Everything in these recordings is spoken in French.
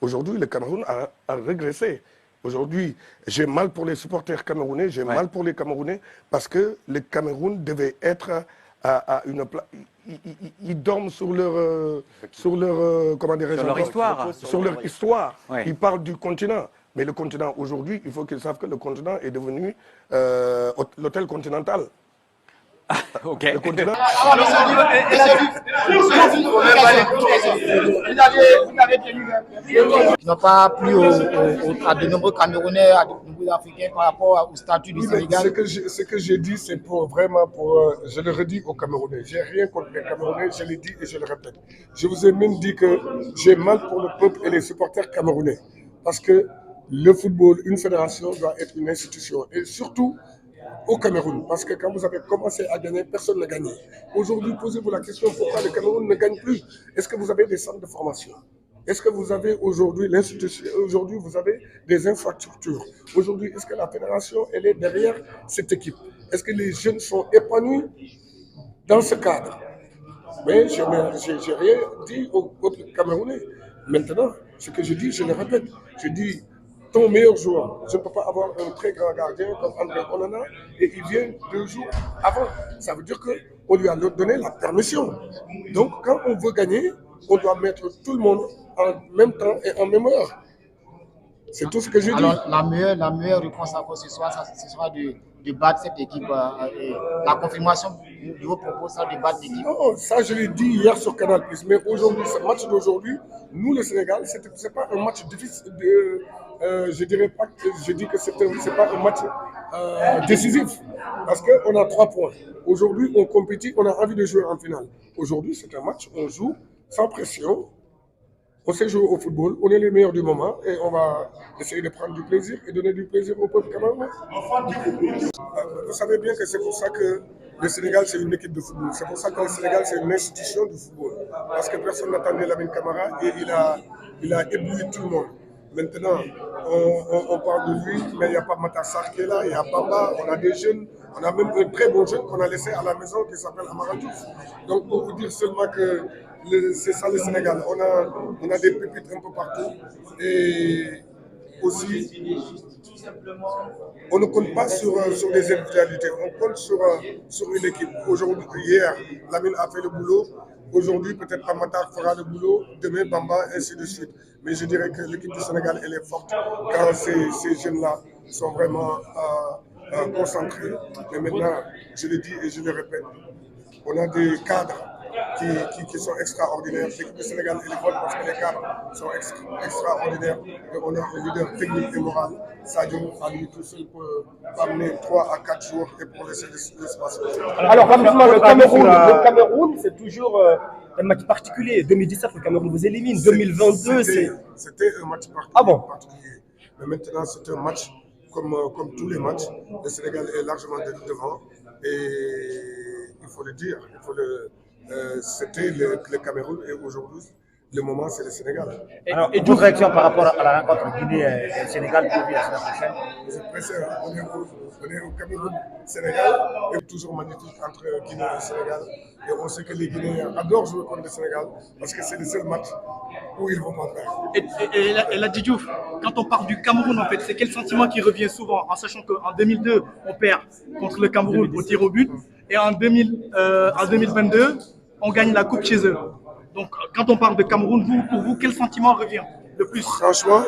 Aujourd'hui, le Cameroun a régressé. Aujourd'hui, j'ai mal pour les supporters camerounais, j'ai mal pour les Camerounais, parce que le Cameroun devait être à une place. Ils dorment sur leur, comment dirais-je, sur leur histoire. Sur leur histoire. Ouais. Ils parlent du continent. Mais le continent, aujourd'hui, il faut qu'ils savent que le continent est devenu l'hôtel continental. Ok. Le continent. Ils n'ont pas plu à de nombreux Camerounais, à de nombreux Africains par rapport au statut du Sénégal. Ce que j'ai dit, c'est vraiment pour, je le redis aux Camerounais. J'ai rien contre les Camerounais, je l'ai dit et je le répète. Je vous ai même dit que j'ai mal pour le peuple et les supporters camerounais. Parce que le football, une fédération doit être une institution. Et surtout au Cameroun. Parce que quand vous avez commencé à gagner, personne n'a gagné. Aujourd'hui, posez-vous la question pourquoi le Cameroun ne gagne plus. Est-ce que vous avez des centres de formation? Est-ce que vous avez aujourd'hui l'institution? Aujourd'hui, vous avez des infrastructures. Aujourd'hui, est-ce que la fédération, elle est derrière cette équipe? Est-ce que les jeunes sont épanouis dans ce cadre? Mais je n'ai rien dit aux Camerounais. Maintenant, ce que je dis, je le répète. Je dis, ton meilleur joueur, je ne peux pas avoir un très grand gardien comme André Onana et il vient 2 jours avant. Ça veut dire qu'on lui a donné la permission. Donc, quand on veut gagner, on doit mettre tout le monde en même temps et en même heure. C'est tout ce que je dis. Alors, la meilleure réponse à ce soir, ce sera de battre cette équipe. Et la confirmation de vos propos sera de battre l'équipe. Non, ça je l'ai dit hier sur Canal+. Mais aujourd'hui, ce match d'aujourd'hui, nous le Sénégal, c'est pas un match difficile. Je dirais pas, je dis que c'est pas un match décisif. Parce qu'on a 3 points. Aujourd'hui, on compétit, on a envie de jouer en finale. Aujourd'hui, c'est un match, on joue sans pression. On sait jouer au football, on est les meilleurs du moment et on va essayer de prendre du plaisir et donner du plaisir au peuple camerounais. Vous savez bien que c'est pour ça que le Sénégal, c'est une équipe de football. C'est pour ça que le Sénégal, c'est une institution du football. Parce que personne n'attendait Lamine Camara et il a ébloui tout le monde. Maintenant, on parle de lui, mais il n'y a pas Matassar qui est là, il y a Bamba, on a des jeunes, on a même un très bon jeune qu'on a laissé à la maison qui s'appelle Amara Diouf. Donc, pour vous dire seulement que c'est ça le Sénégal. On a des pépites un peu partout. Et aussi, on ne compte pas sur des individualités, on compte sur une équipe. Aujourd'hui, hier, Lamine a fait le boulot. Aujourd'hui, peut-être Amatar fera le boulot, demain Bamba, ainsi de suite. Mais je dirais que l'équipe du Sénégal, elle est forte quand ces jeunes-là sont vraiment concentrés. Mais maintenant, je le dis et je le répète, on a des cadres qui sont extraordinaires. L'équipe du Sénégal, elle est bonne parce que les cadres sont extraordinaires. Et on a un leader technique et moral. Sadio, à lui tout seul, peut amener 3 à 4 jours et pour laisser l'espace. Alors, rapidement, le Cameroun, c'est toujours un match particulier. 2017, le Cameroun vous élimine. 2022, c'est... C'était un match particulier. Ah bon? Mais maintenant, c'est un match comme tous les matchs. Le Sénégal est largement devant. Et il faut le dire, c'était le Cameroun et aujourd'hui, le moment, c'est le Sénégal. Alors, et votre réaction par rapport à la rencontre Guinée-Sénégal prévue la semaine prochaine? C'est pressé, on est au Cameroun, Sénégal, et toujours magnifique entre Guinée et Sénégal. Et on sait que les Guinéens adorent jouer contre le Sénégal parce que c'est le seul match où ils vont pas perdre. Et la Diouf, quand on parle du Cameroun, en fait, c'est quel sentiment qui revient souvent, en sachant qu'en 2002, on perd contre le Cameroun au tir au but, et en 2022, on gagne la coupe chez eux. Donc, quand on parle de Cameroun, pour vous, quel sentiment revient le plus? Franchement,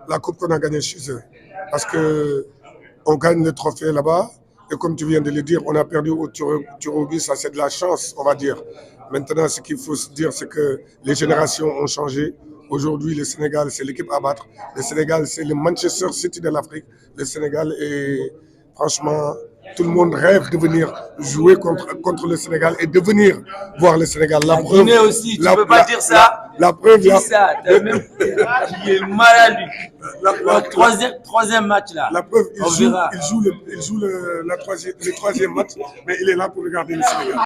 la coupe qu'on a gagnée chez eux. Parce qu'on gagne le trophée là-bas. Et comme tu viens de le dire, on a perdu au tir au but. Ça, c'est de la chance, on va dire. Maintenant, ce qu'il faut se dire, c'est que les générations ont changé. Aujourd'hui, le Sénégal, c'est l'équipe à battre. Le Sénégal, c'est le Manchester City de l'Afrique. Le Sénégal est, franchement, tout le monde rêve de venir jouer contre le Sénégal et de venir voir le Sénégal. La Guinée aussi, tu ne peux pas dire ça. La preuve, dis ça, tu es malade, lui. Troisième match là. La preuve, il joue le troisième match, mais il est là pour regarder le Sénégal.